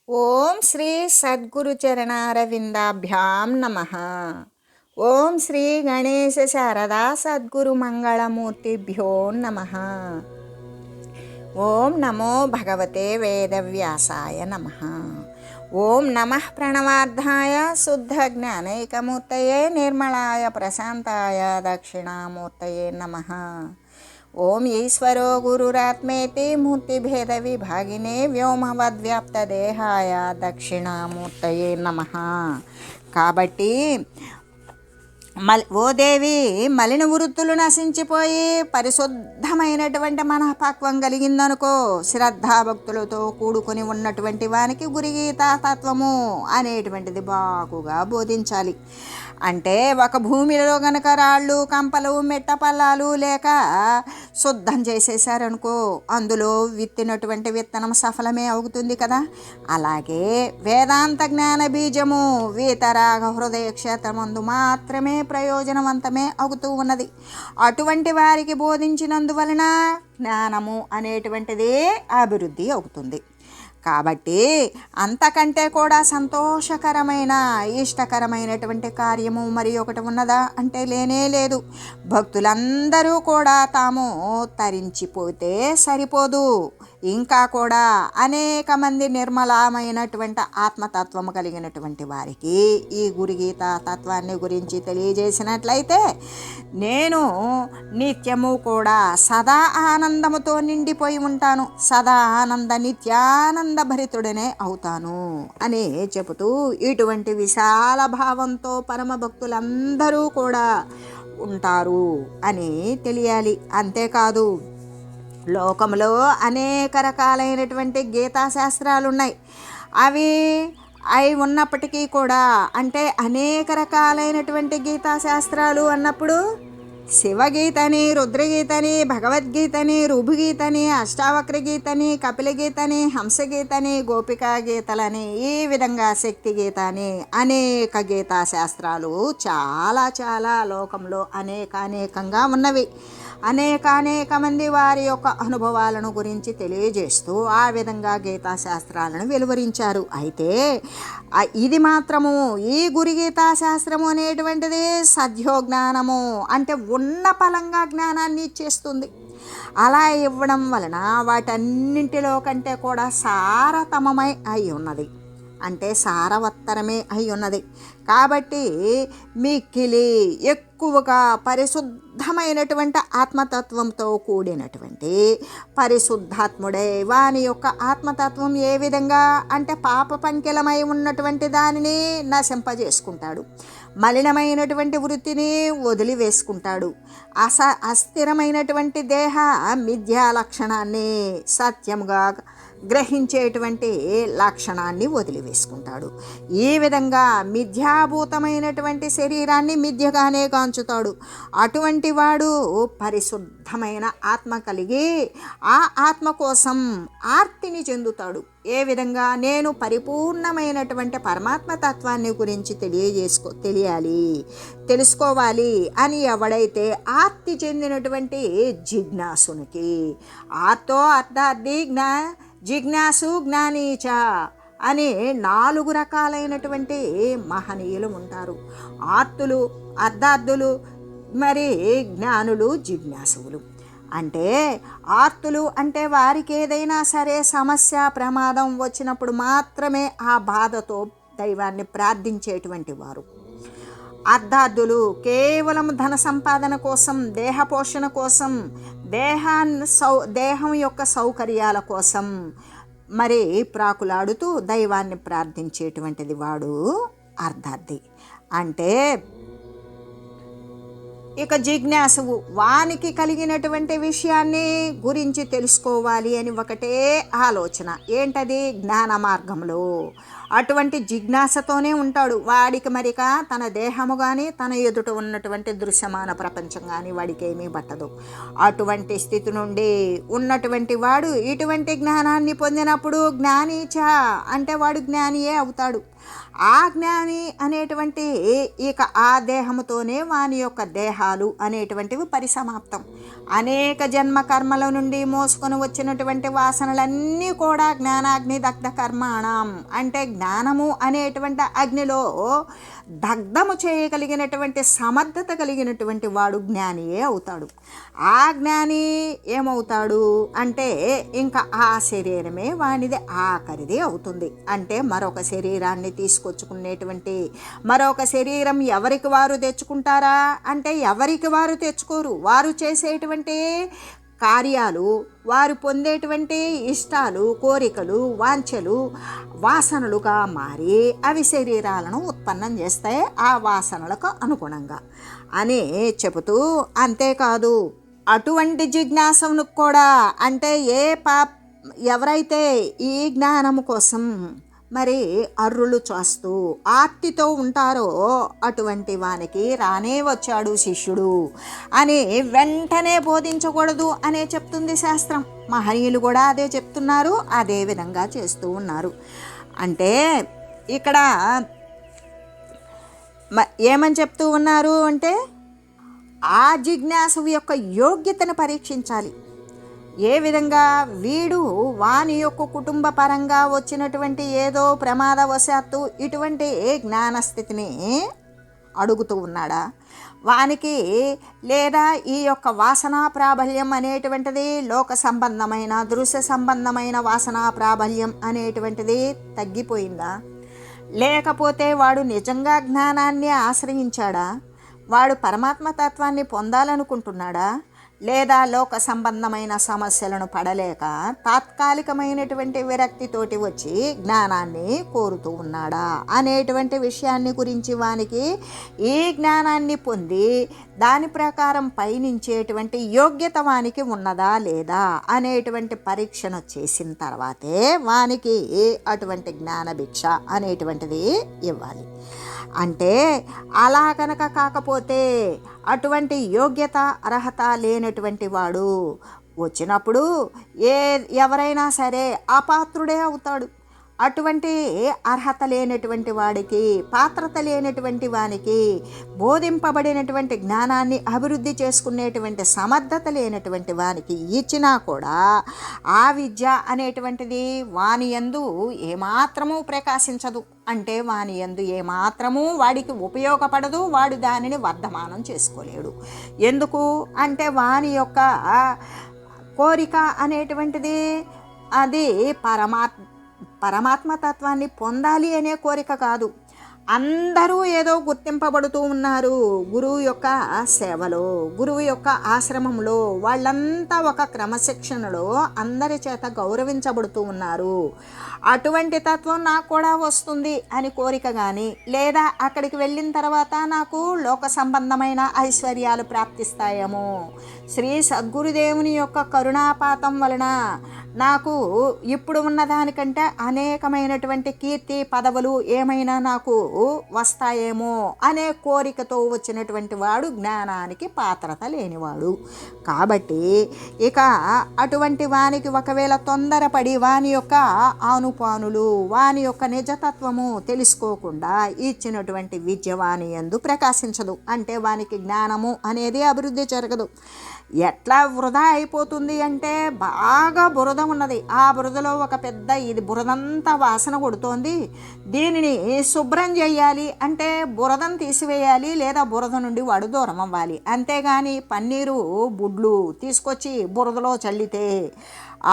ఓం శ్రీ సద్గురు చరణారవిందాభ్యాం నమః. ఓం శ్రీ గణేశ శారదా సద్గురు మంగళమూర్తిభ్యో నమః. ఓం నమో భగవతే వేదవ్యాసాయ నమః. ఓం నమః ప్రణవార్థాయ శుద్ధ జ్ఞానైకమూర్తయే నిర్మలాయ ప్రశాంతాయ దక్షిణామూర్తయే నమః. ఓం ఈశ్వరో గురురాత్మేతి మూర్తిభేద విభాగినే వ్యోమవద్వ్యాప్తదేహాయ దక్షిణామూర్తయే నమః. కాబట్టి ఓ దేవి, మలిన వృత్తులు నశించిపోయి పరిశుద్ధమైనటువంటి మనఃపక్వం కలిగిందనుకో, శ్రద్ధాభక్తులతో కూడుకొని ఉన్నటువంటి వానికి గురుగీతా తత్వము అనేటువంటిది బాగుగా బోధించాలి. అంటే ఒక భూమిలో గనక రాళ్ళు, కంపలు, మెట్ట పల్లాలు లేక శుద్ధం చేసేసారనుకో, అందులో విత్తినటువంటి విత్తనం సఫలమే అవుతుంది కదా. అలాగే వేదాంత జ్ఞాన బీజము వీతరాగ హృదయ క్షేత్రమందు మాత్రమే ప్రయోజనవంతమే అవుతూ ఉన్నది. అటువంటి వారికి బోధించినందువలన జ్ఞానము అనేటువంటిది అభివృద్ధి అవుతుంది. కాబట్టి అంతకంటే కూడా సంతోషకరమైన ఇష్టకరమైనటువంటి కార్యము మరి ఒకటి ఉన్నదా అంటే లేనే లేదు. భక్తులందరూ కూడా తాము తరించిపోతే సరిపోదు, ఇంకా కూడా అనేక మంది నిర్మలమైనటువంటి ఆత్మతత్వము కలిగినటువంటి వారికి ఈ గురుగీత తత్వాన్ని గురించి తెలియజేసినట్లయితే నేను నిత్యము కూడా సదా ఆనందముతో నిండిపోయి ఉంటాను, సదా ఆనంద నిత్యానంద భరితుడనే అవుతాను అని చెబుతూ ఇటువంటి విశాల భావంతో పరమ భక్తులందరూ కూడా ఉంటారు అని తెలియాలి. అంతేకాదు, లోకంలో అనేక రకాలైనటువంటి గీతాశాస్త్రాలు ఉన్నాయి. అవి ఉన్నప్పటికీ కూడా, అంటే అనేక రకాలైనటువంటి గీతాశాస్త్రాలు అన్నప్పుడు శివగీతని, రుద్రగీతని, భగవద్గీతని, రుభుగీతని, అష్టావక్ర గీతని, కపిల గీతని, హంసగీతని, గోపికా గీతలని, ఈ విధంగా శక్తి గీతని, అనేక గీతాశాస్త్రాలు చాలా చాలా లోకంలో అనేకంగా ఉన్నవి. అనేక మంది వారి యొక్క అనుభవాలను గురించి తెలియజేస్తూ ఆ విధంగా గీతాశాస్త్రాలను వెలువరించారు. అయితే ఇది మాత్రము, ఈ గురుగీతాశాస్త్రము అనేటువంటిది సద్యోజ్ఞానము, అంటే ఉన్న ఫలంగా జ్ఞానాన్ని ఇచ్చేస్తుంది. అలా ఇవ్వడం వలన వాటన్నింటిలో కంటే కూడా సారతమమై అయి ఉన్నది, అంటే సారవత్తరమే అయి ఉన్నది. కాబట్టి మిక్కిలి ఎక్కువగా పరిశుద్ధమైనటువంటి ఆత్మతత్వంతో కూడినటువంటి పరిశుద్ధాత్ముడై వాని యొక్క ఆత్మతత్వం ఏ విధంగా అంటే పాప పంకిలమై ఉన్నటువంటి దానిని నశింపజేసుకుంటాడు, మలినమైనటువంటి వృత్తిని వదిలివేసుకుంటాడు, అస్థిరమైనటువంటి దేహ మిథ్యా లక్షణాన్ని సత్యముగా గ్రహించేటువంటి లక్షణాన్ని వదిలివేసుకుంటాడు. ఈ విధంగా మిథ్యాభూతమైనటువంటి శరీరాన్ని మిథ్యగానే కాంచుతాడు. అటువంటి వాడు పరిశుద్ధమైన ఆత్మ కలిగి ఆ ఆత్మ కోసం ఆర్తిని చెందుతాడు. ఏ విధంగా? నేను పరిపూర్ణమైనటువంటి పరమాత్మ తత్వాన్ని గురించి తెలియాలి, తెలుసుకోవాలి అని ఎవడైతే ఆర్తి చెందినటువంటి జిజ్ఞాసునికి, ఆర్తో అర్థార్థి జిజ్ఞాసు జ్ఞానీచ అని 4 రకాలైనటువంటి మహనీయులు ఉంటారు. ఆర్తులు, అర్థార్థులు, మరి జ్ఞానులు, జిజ్ఞాసువులు. అంటే ఆర్తులు అంటే వారికి ఏదైనా సరే సమస్య, ప్రమాదం వచ్చినప్పుడు మాత్రమే ఆ బాధతో దైవాన్ని ప్రార్థించేటువంటి వారు. అర్థార్థులు కేవలం ధన సంపాదన కోసం, దేహ పోషణ కోసం, దేహం యొక్క సౌకర్యాల కోసం మరి ప్రాకులాడుతూ దైవాన్ని ప్రార్థించేటువంటిది వాడు అర్థార్థి. అంటే ఇక జిజ్ఞాసువు, వానికి కలిగినటువంటి విషయాన్ని గురించి తెలుసుకోవాలి అని ఒకటే ఆలోచన. ఏంటది? జ్ఞాన మార్గంలో అటువంటి జిజ్ఞాసతోనే ఉంటాడు. వాడికి మరిక తన దేహము కానీ, తన ఎదుట ఉన్నటువంటి దృశ్యమాన ప్రపంచం కానీ వాడికి ఏమీ పట్టదు. అటువంటి స్థితి నుండి ఉన్నటువంటి వాడు ఇటువంటి జ్ఞానాన్ని పొందినప్పుడు జ్ఞానీచ అంటే వాడు జ్ఞానియే అవుతాడు. ఆ జ్ఞాని అనేటువంటి ఇక ఆ దేహముతోనే వాని యొక్క దేహాలు అనేటువంటివి పరిసమాప్తం. అనేక జన్మ కర్మల నుండి మోసుకొని వచ్చినటువంటి వాసనలన్నీ కూడా జ్ఞానాగ్ని దగ్ధ కర్మాణం, అంటే జ్ఞానము అనేటువంటి అగ్నిలో దగ్ధము చేయగలిగినటువంటి సమర్థత కలిగినటువంటి వాడు జ్ఞానియే అవుతాడు. ఆ జ్ఞాని ఏమవుతాడు అంటే ఇంకా ఆ శరీరమే వానిది ఆఖరిది అవుతుంది. అంటే మరొక శరీరాన్ని తీసుకొచ్చుకునేటువంటి మరొక శరీరం ఎవరికి వారు తెచ్చుకుంటారా అంటే ఎవరికి వారు తెచ్చుకోరు. వారు చేసేటువంటి కార్యాలు, వారు పొందేటువంటి ఇష్టాలు, కోరికలు, వాంఛలు వాసనలుగా మారి అవి శరీరాలను ఉత్పన్నం చేస్తాయి ఆ వాసనలకు అనుగుణంగా అని చెబుతూ, అంతేకాదు అటువంటి జిజ్ఞాసను కూడా అంటే ఎవరైతే ఈ జ్ఞానము కోసం మరి అర్రులు చేస్తూ ఆర్తితో ఉంటారో అటువంటి వానికి రానే వచ్చాడు శిష్యుడు అని వెంటనే బోధించకూడదు అనే చెప్తుంది శాస్త్రం. మహనీయులు కూడా అదే చెప్తున్నారు, అదే విధంగా చేస్తూ ఉన్నారు. అంటే ఇక్కడ ఏమని చెప్తూ ఉన్నారు అంటే ఆ జిజ్ఞాసు యొక్క యోగ్యతను పరీక్షించాలి. ఏ విధంగా వీడు వాని యొక్క కుటుంబ పరంగా వచ్చినటువంటి ఏదో ప్రమాదవశాత్తు ఇటువంటి జ్ఞానస్థితిని అడుగుతూ ఉన్నాడా, వానికి లేదా ఈ యొక్క వాసనా ప్రాబల్యం అనేటువంటిది లోక సంబంధమైన దృశ్య సంబంధమైన వాసనా ప్రాబల్యం అనేటువంటిది తగ్గిపోయిందా, లేకపోతే వాడు నిజంగా జ్ఞానాన్ని ఆశ్రయించాడా, వాడు పరమాత్మ తత్వాన్ని పొందాలనుకుంటున్నాడా, లేదా లోక సంబంధమైన సమస్యలను పడలేక తాత్కాలికమైనటువంటి విరక్తితోటి వచ్చి జ్ఞానాన్ని కోరుతూ ఉన్నాడా అనేటువంటి విషయాన్ని గురించి వానికి ఈ జ్ఞానాన్ని పొంది దాని ప్రకారం పయనించేటువంటి యోగ్యత వానికి ఉన్నదా లేదా అనేటువంటి పరీక్షను చేసిన తర్వాతే వానికి అటువంటి జ్ఞానభిక్ష అనేటువంటిది ఇవ్వాలి. అంటే అలా కనుక కాకపోతే అటువంటి యోగ్యత అర్హత లేనటువంటి వాడు వచ్చినప్పుడు ఎవరైనా సరే అపాత్రుడే అవుతాడు. అటువంటి అర్హత లేనటువంటి వాడికి, పాత్రత లేనటువంటి వానికి, బోధింపబడినటువంటి జ్ఞానాన్ని అభివృద్ధి చేసుకునేటువంటి సమర్థత లేనటువంటి వానికి ఇచ్చినా కూడా ఆ విద్య అనేటువంటిది వాని యందు ఏమాత్రము ప్రకాశించదు. అంటే వాని యందు ఏమాత్రము వాడికి ఉపయోగపడదు, వాడు దానిని వర్ధమానం చేసుకోలేడు. ఎందుకు అంటే వాని యొక్క కోరిక అనేటువంటిది అది పరమాత్మతత్వాన్ని పొందాలి అనే కోరిక కాదు. అందరూ ఏదో గుర్తింపబడుతూ ఉన్నారు గురువు యొక్క సేవలో, గురువు యొక్క ఆశ్రమంలో, వాళ్ళంతా ఒక క్రమశిక్షణలో అందరి చేత గౌరవించబడుతూ ఉన్నారు. అటువంటి తత్వం నాకు కూడా వస్తుంది అని కోరిక కానీ, లేదా అక్కడికి వెళ్ళిన తర్వాత నాకు లోక సంబంధమైన ఐశ్వర్యాలు ప్రాప్తిస్తాయేమో, శ్రీ సద్గురుదేవుని యొక్క కరుణాపాతం వలన నాకు ఇప్పుడు ఉన్నదానికంటే అనేకమైనటువంటి కీర్తి పదవులు ఏమైనా నాకు వస్తాయేమో అనే కోరికతో వచ్చినటువంటి వాడు జ్ఞానానికి పాత్రత లేనివాడు. కాబట్టి ఇక అటువంటి వానికి ఒకవేళ తొందరపడి వాని యొక్క ఆనుపానులు, వాని యొక్క నిజతత్వము తెలుసుకోకుండా ఇచ్చినటువంటి విద్య వాని యందు ప్రకాశించదు. అంటే వానికి జ్ఞానము అనేది అభివృద్ధి జరగదు. ఎట్లా వృధా అయిపోతుంది అంటే బాగా బురద ఉన్నది, ఆ బురదలో ఒక పెద్ద ఇది బురదంతా వాసన కొడుతోంది, దీనిని శుభ్రం చేయాలి అంటే బురదను తీసివేయాలి, లేదా బురద నుండి వాడు దూరం అవ్వాలి. అంతేగాని పన్నీరు బుడ్లు తీసుకొచ్చి బురదలో చల్లితే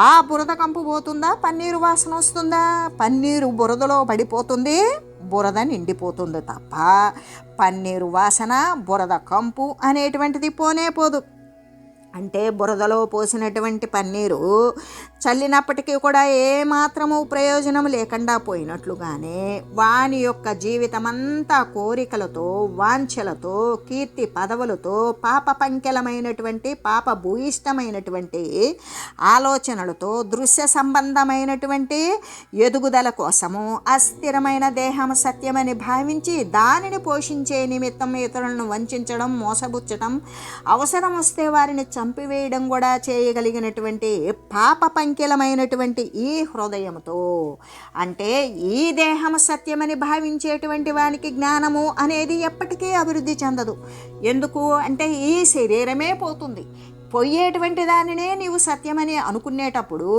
ఆ బురద కంపు పోతుందా, పన్నీరు వాసన వస్తుందా? పన్నీరు బురదలో పడిపోతుంది, బురద నిండిపోతుంది తప్ప పన్నీరు వాసన బురద కంపు అనేటువంటిది పోనే పోదు. అంటే బురదలో పోసినటువంటి పన్నీరు చల్లినప్పటికీ కూడా ఏమాత్రము ప్రయోజనం లేకుండా పోయినట్లుగానే వాని యొక్క జీవితమంతా కోరికలతో, వాంఛలతో, కీర్తి పదవులతో, పాప పంకెలమైనటువంటి పాప భూయిష్టమైనటువంటి ఆలోచనలతో, దృశ్య సంబంధమైనటువంటి ఎదుగుదల కోసము అస్థిరమైన దేహం సత్యమని భావించి దానిని పోషించే నిమిత్తం ఇతరులను వంచడం, మోసబుచ్చడం, అవసరం వస్తే వారిని చంపివేయడం కూడా చేయగలిగినటువంటి పాప పంకిలమైనటువంటి ఈ హృదయంతో, అంటే ఈ దేహం సత్యమని భావించేటువంటి వానికి జ్ఞానము అనేది ఎప్పటికీ అభివృద్ధి చెందదు. ఎందుకు అంటే ఈ శరీరమే పోతుంది. పోయేటువంటి దానినే నీవు సత్యమని అనుకునేటప్పుడు,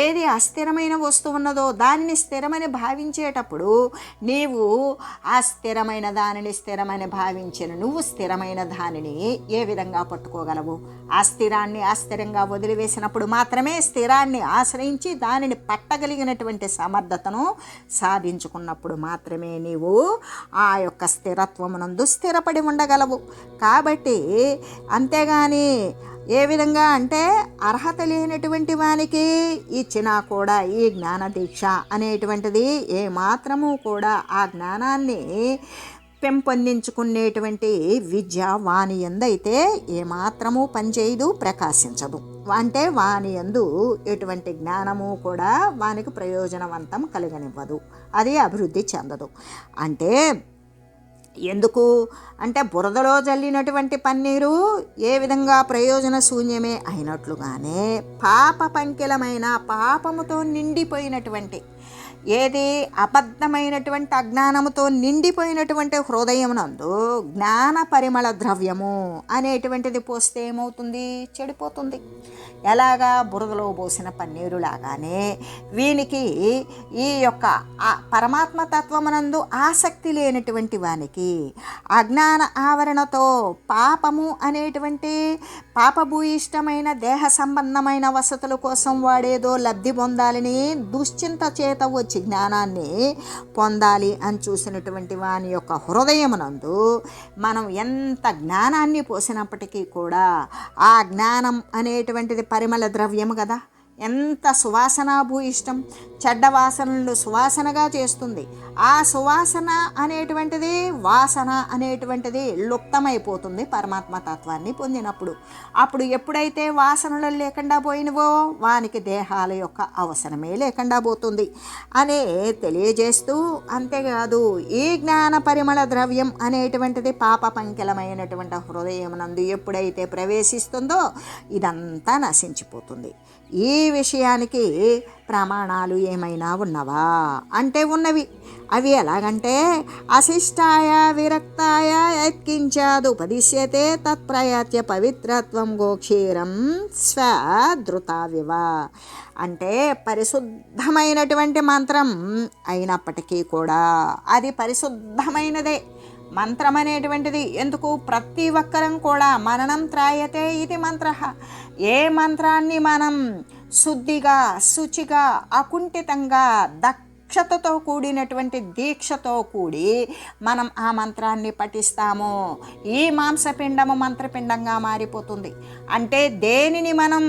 ఏది అస్థిరమైన వస్తువు ఉన్నదో దానిని స్థిరమని భావించేటప్పుడు, నీవు ఆ స్థిరమైన దానిని స్థిరమని భావించిన నువ్వు స్థిరమైన దానిని ఏ విధంగా పట్టుకోగలవు? ఆ స్థిరాన్ని అస్థిరంగా వదిలివేసినప్పుడు మాత్రమే, స్థిరాన్ని ఆశ్రయించి దానిని పట్టగలిగినటువంటి సమర్థతను సాధించుకున్నప్పుడు మాత్రమే నీవు ఆ యొక్క స్థిరత్వమునందు స్థిరపడి ఉండగలవు. కాబట్టి అంతేగాని ఏ విధంగా అంటే అర్హత లేనటువంటి వానికి ఇచ్చినా కూడా ఈ జ్ఞాన దీక్ష అనేటువంటిది ఏమాత్రము కూడా ఆ జ్ఞానాన్ని పెంపొందించుకునేటువంటి విద్య వాని యందైతే ఏమాత్రము పనిచేయదు, ప్రకాశించదు. అంటే వాని యందు ఎటువంటి జ్ఞానము కూడా వానికి ప్రయోజనవంతం కలగనివ్వదు, అది అభివృద్ధి చెందదు. అంటే ఎందుకు అంటే బురదలో జల్లినటువంటి పన్నీరు ఏ విధంగా ప్రయోజన శూన్యమే అయినట్లుగానే పాప పంకిలమైన పాపముతో నిండిపోయినటువంటి, ఏది అబద్ధమైనటువంటి అజ్ఞానముతో నిండిపోయినటువంటి హృదయమునందు జ్ఞాన పరిమళ ద్రవ్యము అనేటువంటిది పోస్తే ఏమవుతుంది? చెడిపోతుంది. ఎలాగా? బురదలో పోసిన పన్నీరు లాగానే వీనికి ఈ యొక్క పరమాత్మ తత్వమునందు ఆసక్తి లేనటువంటి వానికి అజ్ఞాన ఆవరణతో పాపము అనేటువంటి పాపభూయిష్టమైన దేహ సంబంధమైన వసతుల కోసం వాడేదో లబ్ధి పొందాలని దుశ్చింత చేత వచ్చి జ్ఞానాన్ని పొందాలి అని చూసినటువంటి వాని యొక్క హృదయమునందు మనం ఎంత జ్ఞానాన్ని పోసినప్పటికీ కూడా ఆ జ్ఞానం అనేటువంటిది పరిమళ ద్రవ్యము కదా, ఎంత సువాసనాభూయిష్టం, చెడ్డ వాసనలు సువాసనగా చేస్తుంది. ఆ సువాసన అనేటువంటిది, వాసన అనేటువంటిది లుప్తమైపోతుంది పరమాత్మ తత్వాన్ని పొందినప్పుడు. అప్పుడు ఎప్పుడైతే వాసనలు లేకుండా పోయినవో వానికి దేహాల యొక్క అవసరమే లేకుండా పోతుంది అనే తెలియజేస్తూ, అంతేకాదు ఈ జ్ఞాన పరిమళ ద్రవ్యం అనేటువంటిది పాప పంకిలమైనటువంటి హృదయం నందు ఎప్పుడైతే ప్రవేశిస్తుందో ఇదంతా నశించిపోతుంది. ఈ విషయానికి ప్రమాణాలు ఏమైనా ఉన్నవా అంటే ఉన్నవి. అవి ఎలాగంటే అశిష్టాయ విరక్తాయ యత్కించాదుపదిశ్యతే తత్ప్రయత్య పవిత్రత్వం గోక్షీరం స్వధృతావివ. అంటే పరిశుద్ధమైనటువంటి మంత్రం అయినప్పటికీ కూడా అది పరిశుద్ధమైనదే. మంత్రం అనేటువంటిది ఎందుకు? ప్రతి ఒక్కరం కూడా మననం త్రాయతే ఇది మంత్ర. ఏ మంత్రాన్ని మనం శుద్ధిగా, శుచిగా, అకుంఠితంగా, దక్షతతో కూడినటువంటి దీక్షతో కూడి మనం ఆ మంత్రాన్ని పఠిస్తామో ఈ మాంసపిండము మంత్రపిండంగా మారిపోతుంది. అంటే దేనిని మనం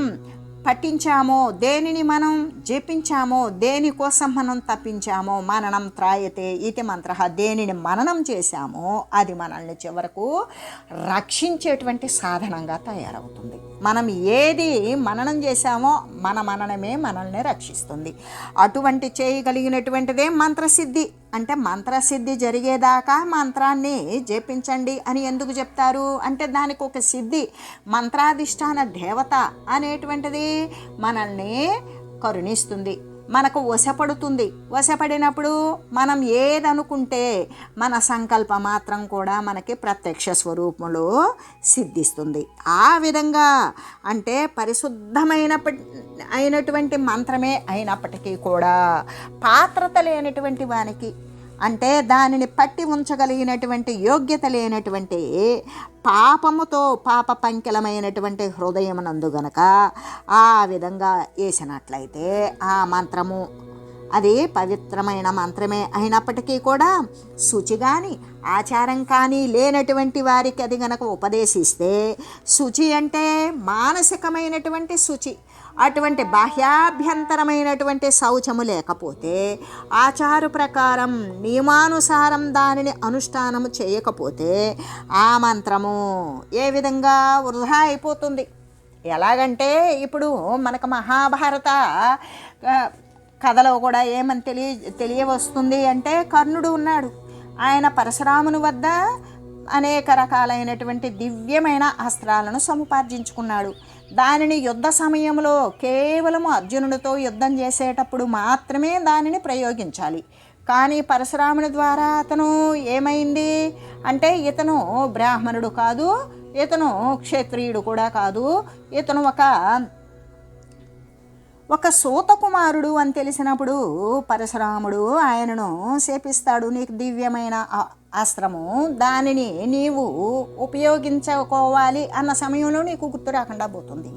పఠించామో, దేనిని మనం జపించామో, దేనికోసం మనం తప్పించామో, మననం త్రాయతే ఇది మంత్ర. దేనిని మననం చేశామో అది మనల్ని చివరకు రక్షించేటువంటి సాధనంగా తయారవుతుంది. మనం ఏది మననం చేశామో మన మననమే మనల్ని రక్షిస్తుంది. అటువంటి చేయగలిగినటువంటిదే మంత్రసిద్ధి. అంటే మంత్రసిద్ధి జరిగేదాకా మంత్రాన్ని జపించండి అని ఎందుకు చెప్తారు అంటే దానికి ఒక సిద్ధి, మంత్రాధిష్టాన దేవత అనేటువంటిది మనల్ని కరుణిస్తుంది, మనకు వశపడుతుంది. వశపడినప్పుడు మనం ఏదనుకుంటే మన సంకల్ప మాత్రం కూడా మనకి ప్రత్యక్ష స్వరూపంలో సిద్ధిస్తుంది. ఆ విధంగా అంటే అయినటువంటి మంత్రమే అయినప్పటికీ కూడా పాత్రత లేనటువంటి వానికి, అంటే దానిని పట్టి ఉంచగలిగినటువంటి యోగ్యత లేనటువంటి పాపముతో పాప పంకిలమైనటువంటి హృదయమునందు గనక ఆ విధంగా వేసినట్లయితే ఆ మంత్రము అది పవిత్రమైన మంత్రమే అయినప్పటికీ కూడా శుచి కానీ ఆచారం కానీ లేనటువంటి వారికి అది గనక ఉపదేశిస్తే, శుచి అంటే మానసికమైనటువంటి శుచి, అటువంటి బాహ్యాభ్యంతరమైనటువంటి శౌచము లేకపోతే, ఆచార ప్రకారం నియమానుసారం దానిని అనుష్ఠానము చేయకపోతే ఆ మంత్రము ఏ విధంగా వృధా అయిపోతుంది. ఎలాగంటే ఇప్పుడు మనకు మహాభారత కథలో కూడా ఏమని తెలియవస్తుంది అంటే, కర్ణుడు ఉన్నాడు. ఆయన పరశురాముని వద్ద అనేక రకాలైనటువంటి దివ్యమైన అస్త్రాలను సముపార్జించుకున్నాడు. దానిని యుద్ధ సమయంలో కేవలం అర్జునుడితో యుద్ధం చేసేటప్పుడు మాత్రమే దానిని ప్రయోగించాలి. కానీ పరశురాముని ద్వారా అతను ఏమైంది అంటే, ఇతను బ్రాహ్మణుడు కాదు, ఇతను క్షత్రియుడు కూడా కాదు, ఇతను ఒక సూతకుమారుడు అని తెలిసినప్పుడు పరశురాముడు ఆయనను శపిస్తాడు. నీకు దివ్యమైన అస్త్రము, దానిని నీవు ఉపయోగించుకోవాలి అన్న సమయంలో నీకు గుర్తు రాకుండా పోతుంది.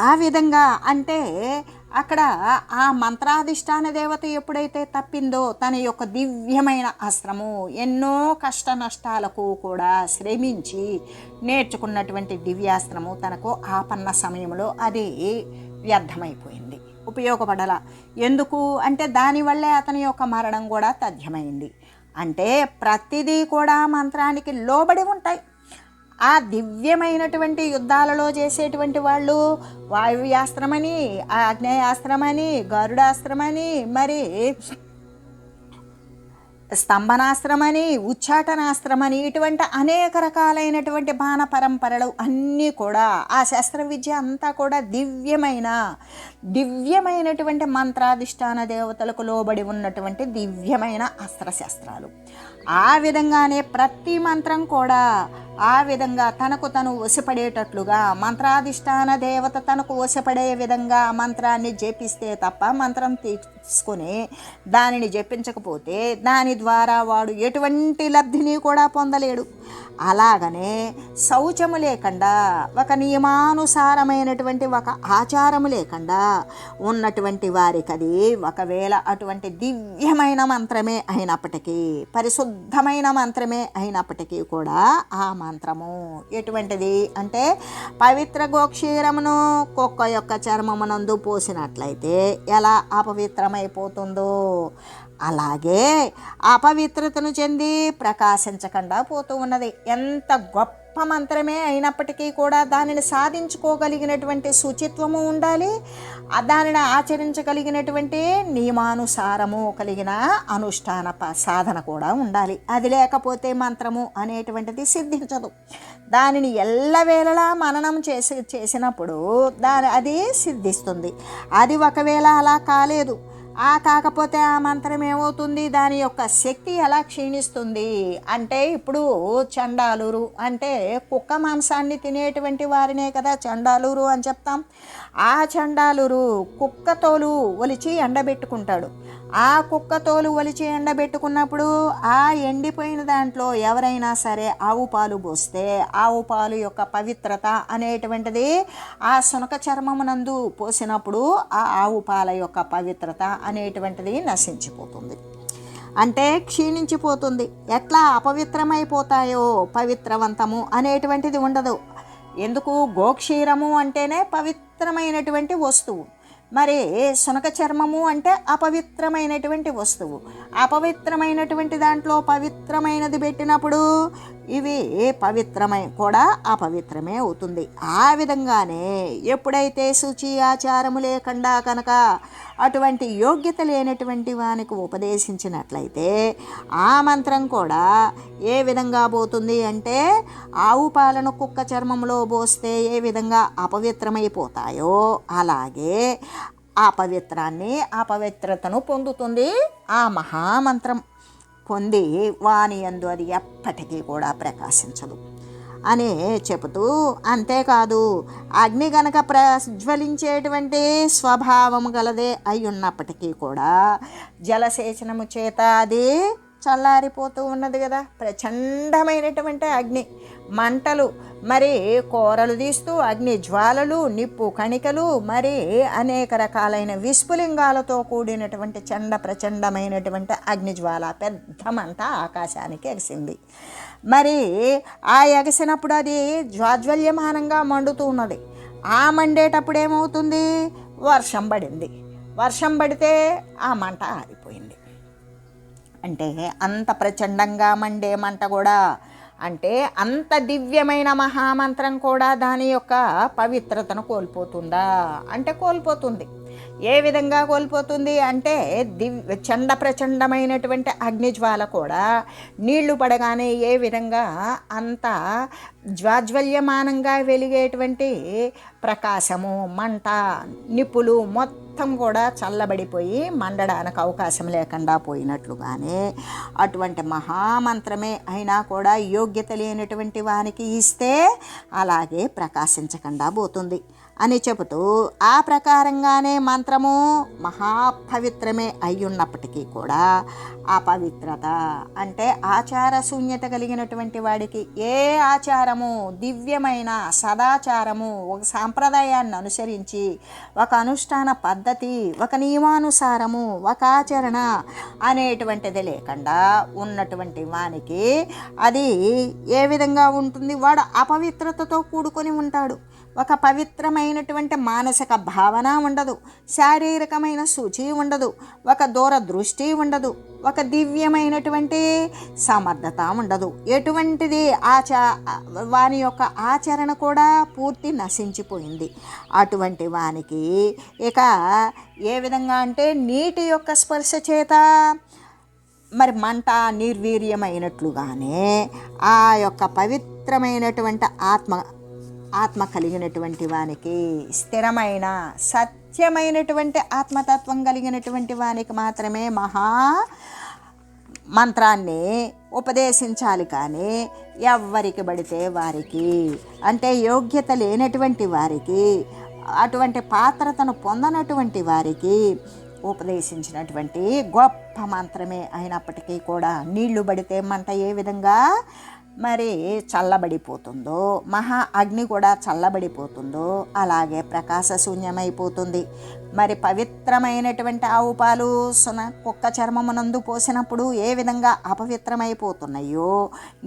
ఆ విధంగా అంటే అక్కడ ఆ మంత్రాధిష్టాన దేవత ఎప్పుడైతే తప్పిందో తన యొక్క దివ్యమైన అస్త్రము, ఎన్నో కష్ట నష్టాలకు కూడా శ్రమించి నేర్చుకున్నటువంటి దివ్యాస్త్రము తనకు ఆపన్న సమయంలో అది వ్యర్థమైపోయింది, ఉపయోగపడాల. ఎందుకు అంటే దానివల్లే అతని యొక్క మరణం కూడా తథ్యమైంది. అంటే ప్రతిదీ కూడా మంత్రానికి లోబడి ఉంటాయి. ఆ దివ్యమైనటువంటి యుద్ధాలలో చేసేటువంటి వాళ్ళు వాయువ్యాస్త్రమని, ఆగ్నేయాస్త్రమని, గరుడాస్త్రమని, మరి స్తంభనాస్త్రమని, ఉచ్చాటనాస్త్రమని, ఇటువంటి అనేక రకాలైనటువంటి బాణ పరంపరలు అన్నీ కూడా ఆ శస్త్ర విద్య అంతా కూడా దివ్యమైనటువంటి మంత్రాధిష్టాన దేవతలకు లోబడి ఉన్నటువంటి దివ్యమైన అస్త్రశస్త్రాలు. ఆ విధంగానే ప్రతి మంత్రం కూడా ఆ విధంగా తనకు తను వశపడేటట్లుగా మంత్రాధిష్టాన దేవత తనకు వశపడే విధంగా మంత్రాన్ని జపిస్తే తప్ప మంత్రం తీసుకుని దానిని జపించకపోతే దాని ద్వారా వాడు ఎటువంటి లబ్ధిని కూడా పొందలేడు. అలాగనే శౌచము లేకుండా, ఒక నియమానుసారమైనటువంటి ఒక ఆచారము లేకుండా ఉన్నటువంటి వారికి అది ఒకవేళ అటువంటి దివ్యమైన మంత్రమే అయినప్పటికీ, పరిశుద్ధమైన మంత్రమే అయినప్పటికీ కూడా ఆ మంత్రము ఎటువంటిది అంటే, పవిత్ర గోక్షీరమును కుక్క యొక్క చర్మమునందు పోసినట్లయితే ఎలా అపవిత్రమైపోతుందో అలాగే అపవిత్రతను చెంది ప్రకాశించకుండా పోతూ ఉన్నది. ఎంత గొప్ప మంత్రమే అయినప్పటికీ కూడా దానిని సాధించుకోగలిగినటువంటి శుచిత్వము ఉండాలి, దానిని ఆచరించగలిగినటువంటి నియమానుసారము కలిగిన అనుష్ఠాన సాధన కూడా ఉండాలి. అది లేకపోతే మంత్రము అనేటువంటిది సిద్ధించదు. దానిని ఎల్లవేళలా మననం చేసినప్పుడు అది సిద్ధిస్తుంది. అది ఒకవేళ అలా కాలేదు, కాకపోతే ఆ మంత్రం ఏమవుతుంది, దాని యొక్క శక్తి ఎలా క్షీణిస్తుంది అంటే, ఇప్పుడు చండాలురు అంటే కుక్క మాంసాన్ని తినేటువంటి వారినే కదా చండాలురు అని చెప్తాం. ఆ చండాలురు కుక్క తోలు ఒలిచి ఎండబెట్టుకుంటాడు. ఆ కుక్క తోలు ఒలిచి ఎండబెట్టుకున్నప్పుడు ఆ ఎండిపోయిన దాంట్లో ఎవరైనా సరే ఆవు పాలు పోస్తే ఆవు పాలు యొక్క పవిత్రత అనేటువంటిది ఆ శునక చర్మమునందు పోసినప్పుడు ఆ ఆవు పాల యొక్క పవిత్రత అనేటువంటిది నశించిపోతుంది, అంటే క్షీణించిపోతుంది. ఎట్లా అపవిత్రమైపోతాయో పవిత్రవంతము అనేటువంటిది ఉండదు. ఎందుకు, గోక్షీరము అంటేనే పవిత్రమైనటువంటి వస్తువు, మరి శునక చర్మము అంటే అపవిత్రమైనటువంటి వస్తువు. అపవిత్రమైనటువంటి దాంట్లో పవిత్రమైనది పెట్టినప్పుడు ఇవి పవిత్రమై కూడా అపవిత్రమే అవుతుంది. ఆ విధంగానే ఎప్పుడైతే శుచి ఆచారము లేకుండా కనుక అటువంటి యోగ్యత లేనటువంటి వానికి ఉపదేశించినట్లయితే ఆ మంత్రం కూడా ఏ విధంగా పోతుంది అంటే, ఆవు పాలను కుక్క చర్మంలో పోస్తే ఏ విధంగా అపవిత్రమైపోతాయో అలాగే అపవిత్రతను పొందుతుంది ఆ మహామంత్రం. పొంది వాని యందు అది ఎప్పటికీ కూడా ప్రకాశించదు అని చెబుతూ, అంతేకాదు అగ్ని గనక ప్రజ్వలించేటువంటి స్వభావము గలదే అయి ఉన్నప్పటికీ కూడా జలసేచనము చేత అది చల్లారిపోతూ ఉన్నది కదా. ప్రచండమైనటువంటి అగ్ని మంటలు, మరి కూరలు తీస్తూ అగ్ని జ్వాలలు, నిప్పు కణికలు, మరి అనేక రకాలైన విస్ఫులింగాలతో కూడినటువంటి ప్రచండమైనటువంటి అగ్నిజ్వాల, పెద్ద మంట ఆకాశానికి ఎగిసింది. మరి ఆ ఎగసినప్పుడు అది జ్వాజ్వల్యమానంగా మండుతూ ఉన్నది. ఆ మండేటప్పుడు ఏమవుతుంది, వర్షం పడింది. వర్షం పడితే ఆ మంట ఆరిపోయింది. అంటే అంత ప్రచండంగా మండే మంట కూడా, అంటే అంత దివ్యమైన మహామంత్రం కూడా దాని యొక్క పవిత్రతను కోల్పోతుందా అంటే కోల్పోతుంది. ఏ విధంగా కోల్పోతుంది అంటే చండ ప్రచండమైనటువంటి అగ్నిజ్వాల కూడా నీళ్లు పడగానే ఏ విధంగా అంత జ్వాజ్వల్యమానంగా వెలిగేటువంటి ప్రకాశము, మంట, నిప్పులు మొత్తం కూడా చల్లబడిపోయి మండడానికి అవకాశం లేకుండా పోయినట్లుగానే అటువంటి మహామంత్రమే అయినా కూడా యోగ్యత లేనటువంటి వానికి ఇస్తే అలాగే ప్రకాశించకుండా పోతుంది అని చెబుతూ, ఆ ప్రకారంగానే మంత్రము మహాపవిత్రమే అయ్యున్నప్పటికీ కూడా అపవిత్రత అంటే ఆచార శూన్యత కలిగినటువంటి వాడికి ఏ ఆచారము, దివ్యమైన సదాచారము, ఒక సాంప్రదాయాన్ని అనుసరించి ఒక అనుష్ఠాన పద్ధతి, ఒక నియమానుసారము, ఒక ఆచరణ అనేటువంటిది లేకుండా ఉన్నటువంటి వానికి అది ఏ విధంగా ఉంటుంది? వాడు అపవిత్రతతో కూడుకొని ఉంటాడు. ఒక పవిత్రమైనటువంటి మానసిక భావన ఉండదు, శారీరకమైన శుచి ఉండదు, ఒక దూరదృష్టి ఉండదు, ఒక దివ్యమైనటువంటి సమర్థత ఉండదు. ఎటువంటిది వాని యొక్క ఆచరణ కూడా పూర్తి నశించిపోయింది. అటువంటి వానికి ఇక ఏ విధంగా అంటే నీటి యొక్క స్పర్శ చేత మరి మంట నిర్వీర్యమైనట్లుగానే ఆ యొక్క పవిత్రమైనటువంటి ఆత్మ కలిగినటువంటి వానికి, స్థిరమైన సత్యమైనటువంటి ఆత్మతత్వం కలిగినటువంటి వానికి మాత్రమే మహా మంత్రాన్ని ఉపదేశించాలి. కానీ ఎవరికి పడితే వారికి, అంటే యోగ్యత లేనటువంటి వారికి, అటువంటి పాత్రతను పొందనటువంటి వారికి ఉపదేశించినటువంటి గొప్ప మంత్రమే అయినప్పటికీ కూడా నీళ్లు పడితే మంట ఏ విధంగా మరి చల్లబడిపోతుందో, మహా అగ్ని కూడా చల్లబడిపోతుందో అలాగే ప్రకాశ శూన్యమైపోతుంది. మరి పవిత్రమైనటువంటి ఆవు పాలు కుక్క చర్మమునందు పోసినప్పుడు ఏ విధంగా అపవిత్రమైపోతున్నాయో,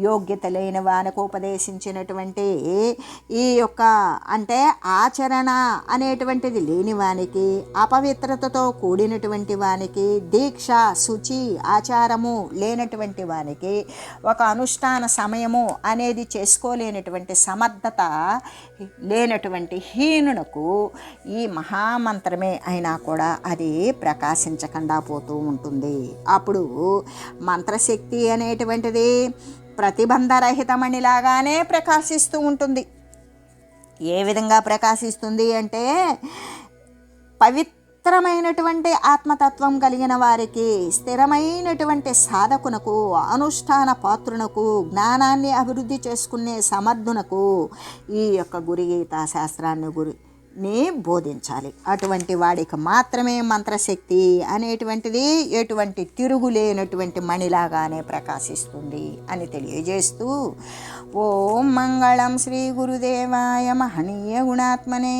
యోగ్యత లేని వానికి ఉపదేశించినటువంటి ఈ యొక్క అంటే ఆచరణ అనేటువంటిది లేని వానికి, అపవిత్రతతో కూడినటువంటి వానికి, దీక్ష, శుచి, ఆచారము లేనటువంటి వానికి, ఒక అనుష్ఠాన సమయము అనేది చేసుకోలేనటువంటి సమర్థత లేనటువంటి హీనునకు ఈ మహామంత్రమే అయినా కూడా అది ప్రకాశించకుండా పోతూ ఉంటుంది. అప్పుడు మంత్రశక్తి అనేటువంటిది ప్రతిబంధరహితమణిలాగానే ప్రకాశిస్తూ ఉంటుంది. ఏ విధంగా ప్రకాశిస్తుంది అంటే పవిత్రమైనటువంటి ఆత్మతత్వం కలిగిన వారికి, స్థిరమైనటువంటి సాధకునకు, అనుష్ఠాన పాత్రునకు, జ్ఞానాన్ని అభివృద్ధి చేసుకునే సమర్థునకు ఈ యొక్క గురుగీతా శాస్త్రాన్ని బోధించాలి. అటువంటి వాడికి మాత్రమే మంత్రశక్తి అనేటువంటిది ఎటువంటి తిరుగులేనటువంటి మణిలాగానే ప్రకాశిస్తుంది అని తెలియజేస్తూ, ఓం మంగళం శ్రీ గురుదేవాయ మహనీయ గుణాత్మనే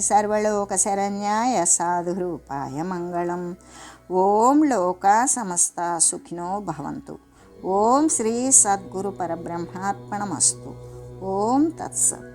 సర్వలోక శరణ్యాయ సాధురూపాయ మంగళం. ఓం లోక సమస్త సుఖినో భవంతు. ఓం శ్రీ సద్గురు పరబ్రహ్మార్పణమస్తు. ఓం తత్సత్.